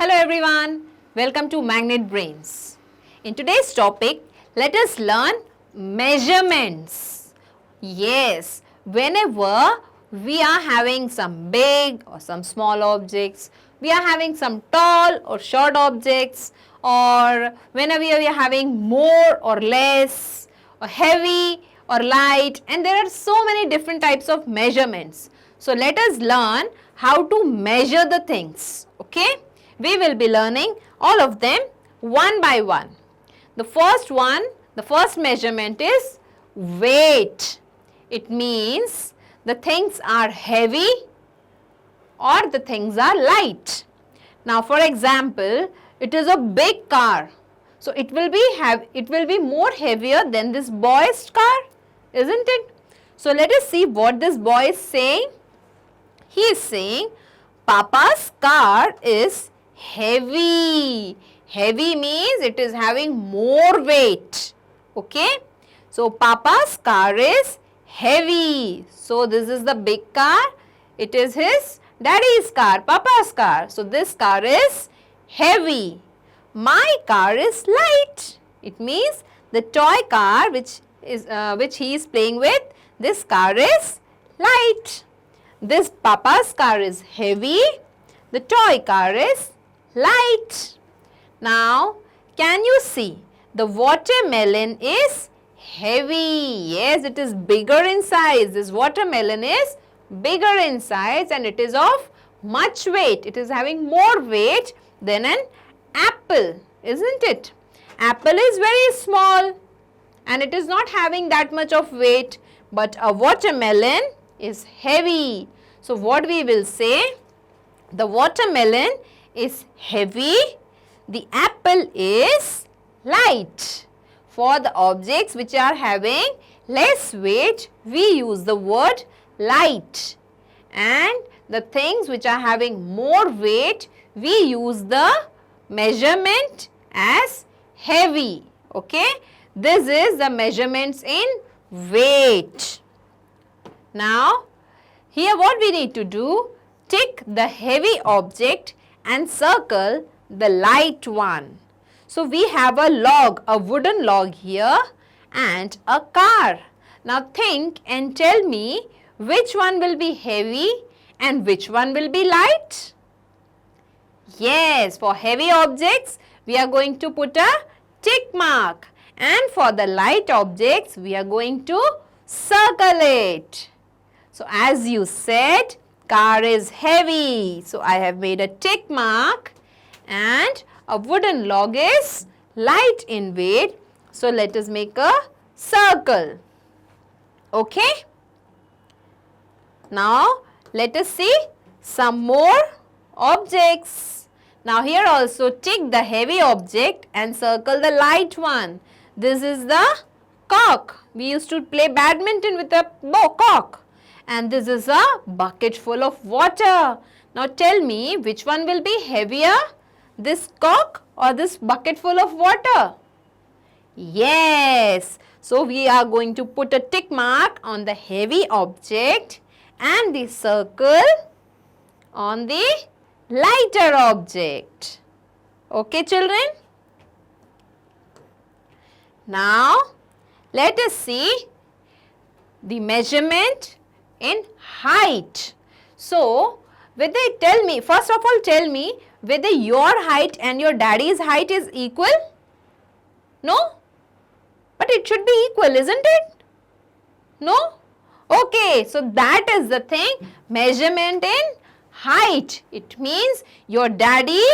Hello everyone, welcome to Magnet Brains. In today's topic, let us learn measurements. Yes, whenever we are having some big or some small objects, we are having some tall or short objects, or whenever we are having more or less, or heavy or light, and there are so many different types of measurements. So let us learn how to measure the things, okay? We will be learning all of them one by one. The first measurement is weight. It means the things are heavy or the things are light. Now for example, it is a big car. So it will be more heavier than this boy's car, isn't it? So let us see what this boy is saying. He is saying Papa's car is heavy. Heavy means it is having more weight. Okay. So Papa's car is heavy. So this is the big car. It is his daddy's car, Papa's car. So this car is heavy. My car is light. It means the toy car which he is playing with, this car is light. This Papa's car is heavy. The toy car is light. Now, can you see the watermelon is heavy? Yes, it is bigger in size. This watermelon is bigger in size and it is of much weight. It is having more weight than an apple, isn't it? Apple is very small and it is not having that much of weight, but a watermelon is heavy. So what we will say? The watermelon is heavy, the apple is light. For the objects which are having less weight, we use the word light. And the things which are having more weight, we use the measurement as heavy. Okay. This is the measurements in weight. Now, here what we need to do, tick the heavy object and circle the light one. So we have a log, a wooden log here and a car. Now think and tell me which one will be heavy and which one will be light. Yes, for heavy objects we are going to put a tick mark, and for the light objects we are going to circle it. So as you said, car is heavy. So I have made a tick mark, and a wooden log is light in weight. So let us make a circle. Okay. Now let us see some more objects. Now here also tick the heavy object and circle the light one. This is the cock. We used to play badminton with a cock. And this is a bucket full of water. Now tell me which one will be heavier, this cock or this bucket full of water? Yes. So we are going to put a tick mark on the heavy object and the circle on the lighter object. Okay, children? Now let us see the measurement in height. So whether tell me, first of all tell me whether your height and your daddy's height is equal? No? But it should be equal, isn't it? No? Okay, so that is the thing, measurement in height. It means your daddy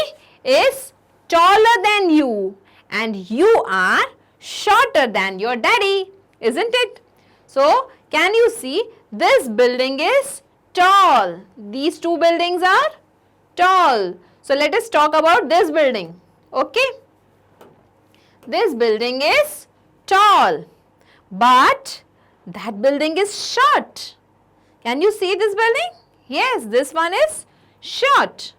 is taller than you and you are shorter than your daddy, isn't it? So can you see this building is tall. These two buildings are tall. So let us talk about this building. Okay. This building is tall, but that building is short. Can you see this building? Yes, this one is short.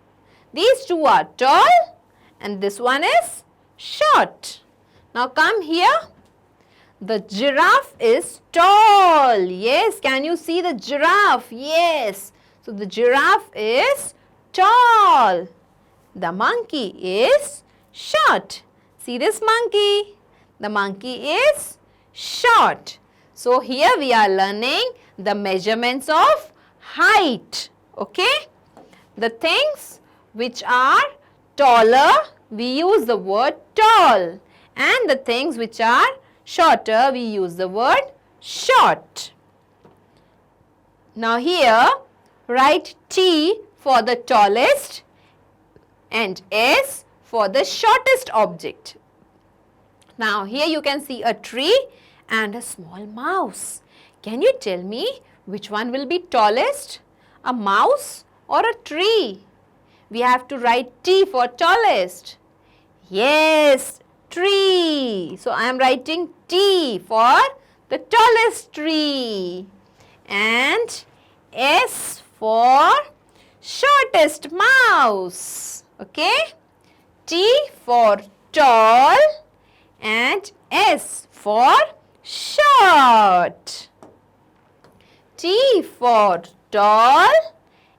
These two are tall and this one is short. Now come here. The giraffe is tall. Yes, can you see the giraffe? Yes. So the giraffe is tall The monkey is short. See this monkey? The monkey is short. So here we are learning the measurements of height. Okay? The things which are taller, we use the word tall. And the things which are shorter, we use the word short. Now here, write T for the tallest and S for the shortest object. Now here you can see a tree and a small mouse. Can you tell me which one will be tallest? A mouse or a tree? We have to write T for tallest. Yes, tree. So I am writing T for the tallest tree. And S for shortest mouse. Okay? T for tall and S for short. T for tall,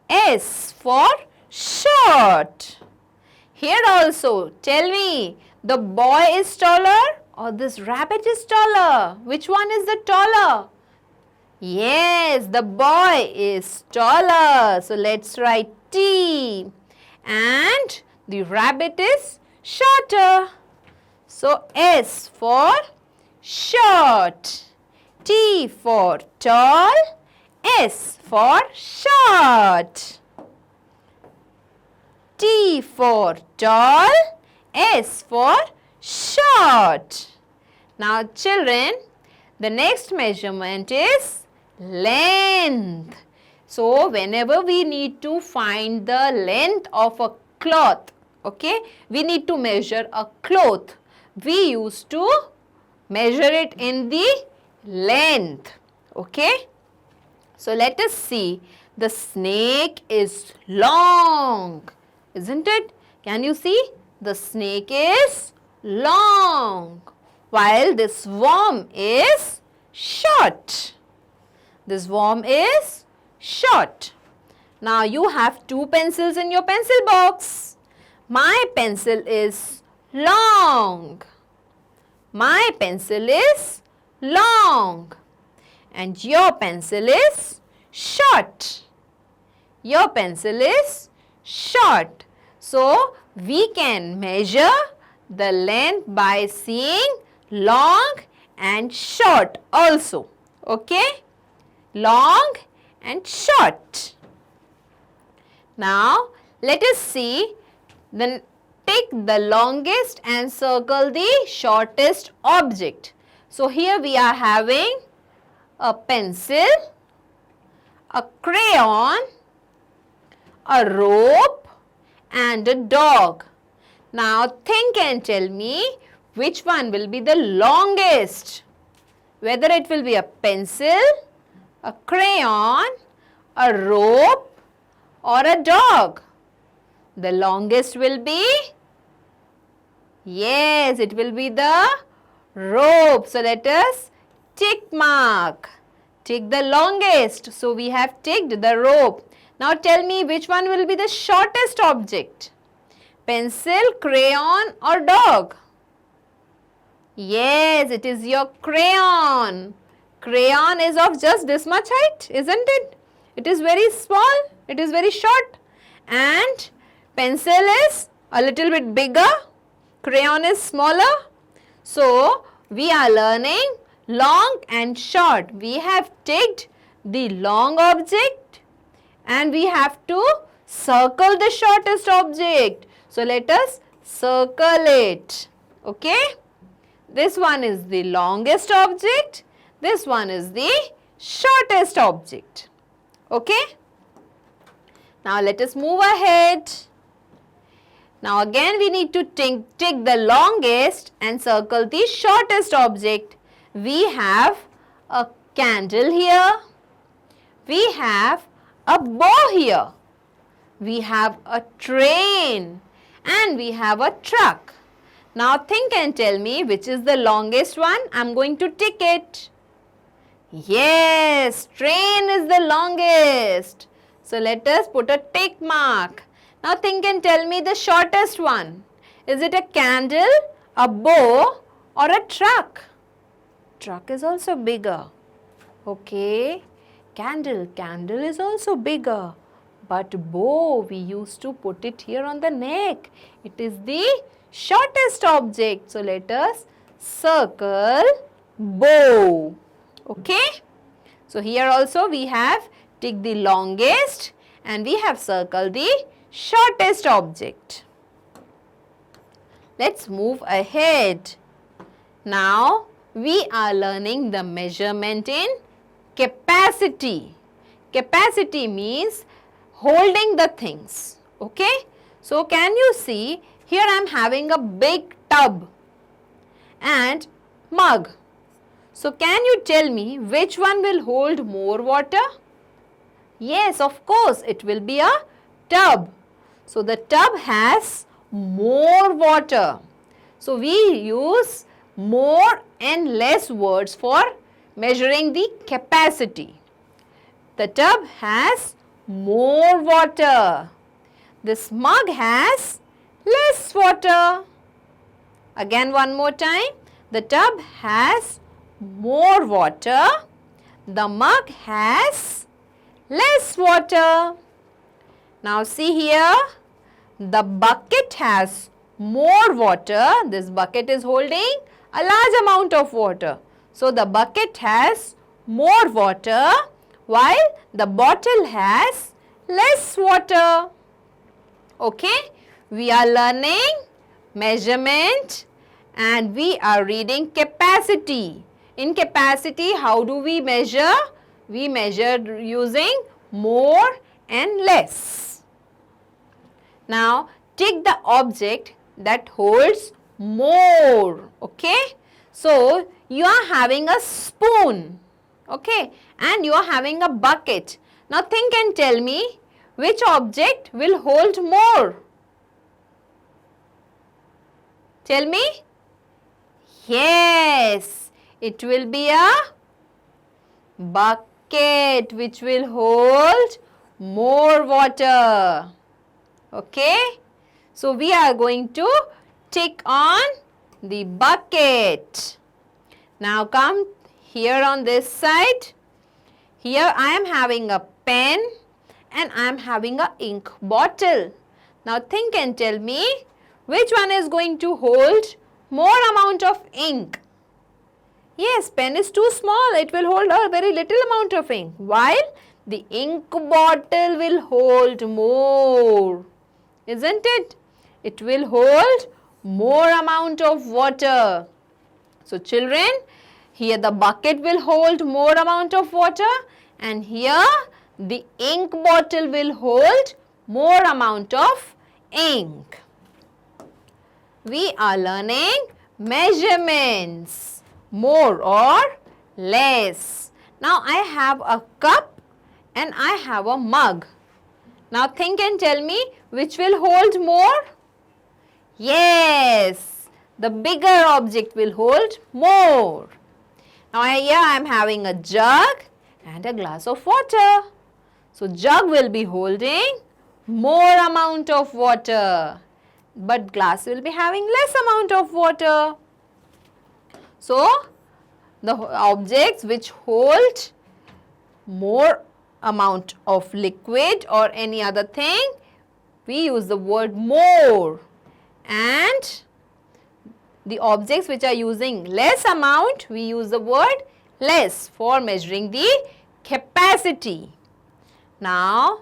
S for short. Here also, tell me, the boy is taller or this rabbit is taller? Which one is the taller? Yes, the boy is taller. So let's write T. And the rabbit is shorter. So S for short. T for tall. S for short. T for tall. S for short. Now children, the next measurement is length. So whenever we need to find the length of a cloth, okay, we need to measure a cloth. We used to measure it in the length, okay. So let us see, the snake is long, isn't it? Can you see? The snake is long, while this worm is short. This worm is short. Now you have two pencils in your pencil box. My pencil is long. My pencil is long. And your pencil is short. Your pencil is short. So we can measure the length by seeing long and short also. Okay? Long and short. Now let us see, then take the longest and circle the shortest object. So here we are having a pencil, a crayon, a rope and a dog. Now think and tell me which one will be the longest. Whether it will be a pencil, a crayon, a rope or a dog. The longest will be, yes, it will be the rope. So let us tick mark. Tick the longest. So we have ticked the rope. Now tell me which one will be the shortest object. Pencil, crayon or dog? Yes, it is your crayon. Crayon is of just this much height, isn't it? It is very small. It is very short. And pencil is a little bit bigger. Crayon is smaller. So we are learning long and short. We have ticked the long object and we have to circle the shortest object. So let us circle it. Okay? This one is the longest object. This one is the shortest object. Okay? Now let us move ahead. Now again we need to tick the longest and circle the shortest object. We have a candle here. We have a bow here. We have a train and we have a truck. Now think and tell me which is the longest one. I am going to tick it. Yes, train is the longest. So let us put a tick mark. Now think and tell me the shortest one. Is it a candle, a bow or a truck? Truck is also bigger. Okay. Candle is also bigger. But bow, we used to put it here on the neck. It is the shortest object. So let us circle bow. Okay. So here also we have ticked the longest and we have circled the shortest object. Let's move ahead. Now we are learning the measurement in capacity. Capacity means holding the things. Okay. So can you see here I am having a big tub and mug. So can you tell me which one will hold more water? Yes, of course, it will be a tub. So the tub has more water. So we use more and less words for measuring the capacity. The tub has more water. This mug has less water. Again one more time. The tub has more water. The mug has less water. Now see here. The bucket has more water. This bucket is holding a large amount of water. So the bucket has more water while the bottle has less water. Okay, we are learning measurement and we are reading capacity. In capacity, how do we measure? We measure using more and less. Now, take the object that holds more. Okay, so you are having a spoon. Okay, and you are having a bucket. Now think and tell me which object will hold more. Tell me. Yes, it will be a bucket which will hold more water. Okay, so we are going to tick on the bucket. Now come here on this side. Here I am having a pen and I am having a ink bottle. Now think and tell me which one is going to hold more amount of ink. Yes, pen is too small. It will hold a very little amount of ink. While the ink bottle will hold more. Isn't it? It will hold more amount of water. So children, here the bucket will hold more amount of water and here the ink bottle will hold more amount of ink. We are learning measurements, more or less. Now I have a cup and I have a mug. Now think and tell me which will hold more? Yes, the bigger object will hold more. Now here I am having a jug and a glass of water. So jug will be holding more amount of water, but glass will be having less amount of water. So the objects which hold more amount of liquid or any other thing, we use the word more, and the objects which are using less amount, we use the word less for measuring the capacity. Now,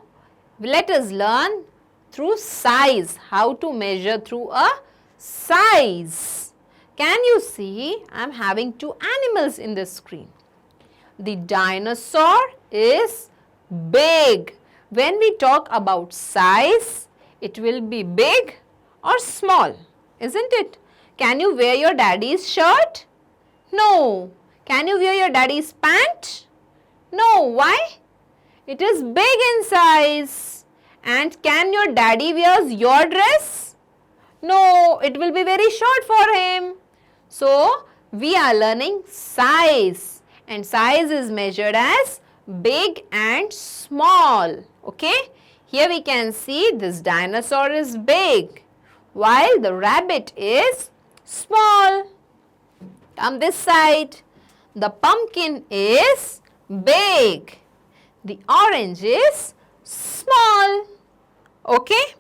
let us learn through size, how to measure through a size. Can you see? I am having two animals in this screen. The dinosaur is big. When we talk about size, it will be big or small, isn't it? Can you wear your daddy's shirt? No. Can you wear your daddy's pant? No. Why? It is big in size. And can your daddy wears your dress? No. It will be very short for him. So, we are learning size. And size is measured as big and small. Okay. Here we can see this dinosaur is big, while the rabbit is small. Come this side. The pumpkin is big. The orange is small. Okay?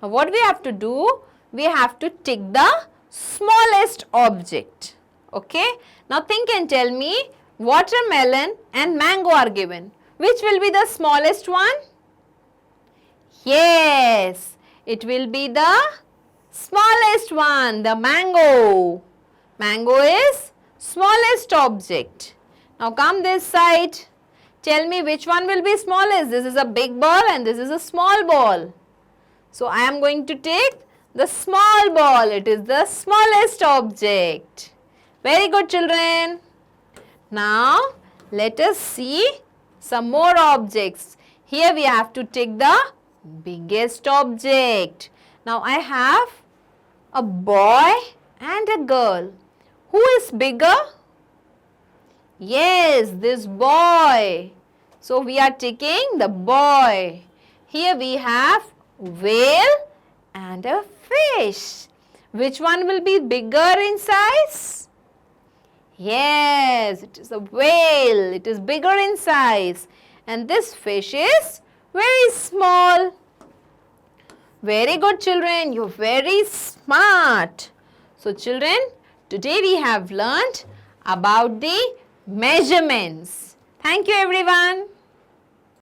Now what we have to do? We have to tick the smallest object. Okay? Now think and tell me, watermelon and mango are given. Which will be the smallest one? Yes, it will be the smallest one, the mango. Mango is smallest object. Now come this side. Tell me which one will be smallest. This is a big ball and this is a small ball. So I am going to take the small ball. It is the smallest object. Very good, children. Now let us see some more objects. Here we have to take the biggest object. Now I have a boy and a girl. Who is bigger? Yes, this boy. So we are taking the boy. Here we have whale and a fish. Which one will be bigger in size? Yes, it is a whale. It is bigger in size. And this fish is very small. Very good, children. You're very smart. So children, today we have learnt about the measurements. Thank you, everyone.